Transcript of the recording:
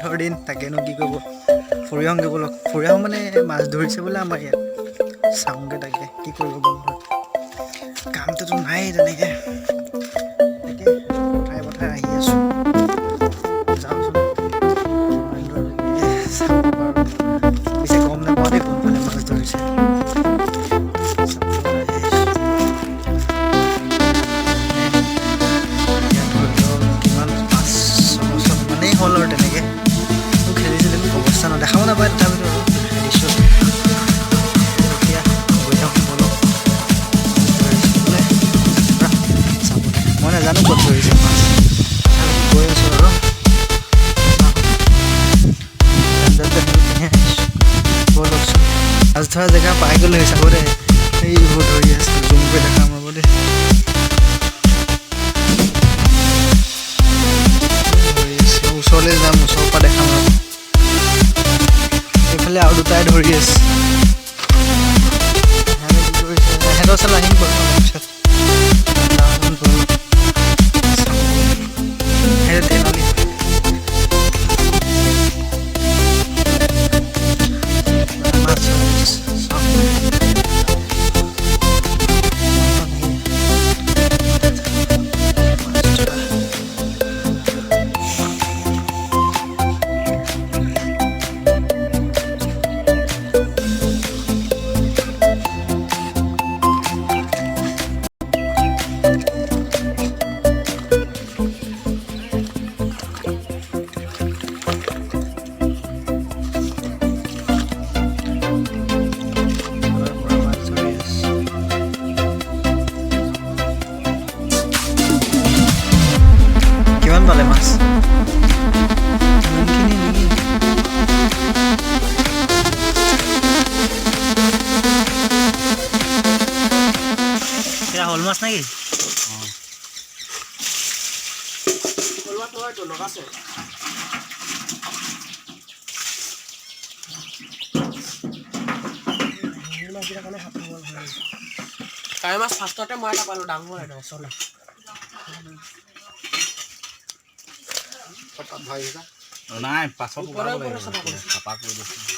বন্ধৰ দিন তাকেনো কি কৰিব ফুৰি আহোঁগৈ ব'লক ফুৰি আহোঁ মানে মাছ ধৰিছে বোলে আমাৰ ইয়াত চাওঁগৈ তাকে কি কৰিব বন্ধত কামটোতো নাই তেনেকৈ তাকে পথাৰে আহি আছোঁ যাওঁচোন চাব পাৰোঁ পিছে গম নাপাওঁ দেই কোনফালে মাছ ধৰিছে হ'ল আৰু তেনেকৈ মোক খেলিছিলোঁ অৱস্থা নেদেখাও নাপায় তথাপিতো আৰু খেলিছোঁ এতিয়া গৈ থাকোঁ ব'লক মই নাজানো ক'ত ধৰিছে মাছ গৈ আছোঁ আৰু ব'লকচোন মাছ ধৰা জেগা পাই গ'লো চাব দেই এইবোৰ ধৰি আছে জুম কৰি দেখাম ৰ'ব দেই ওচৰলৈ যাম ওচৰৰ পৰা দেখাম আৰু এইফালে আৰু দুটাই ধৰি আছে সিহঁতৰ ওচৰলৈ আহিম বাৰু পিছত কিমান পালে মাছ এয়া শ'ল মাছ নেকি কাই মাছ ফাৰ্ষ্টতে মই এটা পালোঁ ডাঙৰ এটা ওচৰলৈ নাই পাছত চাফা কৰি দিছোঁ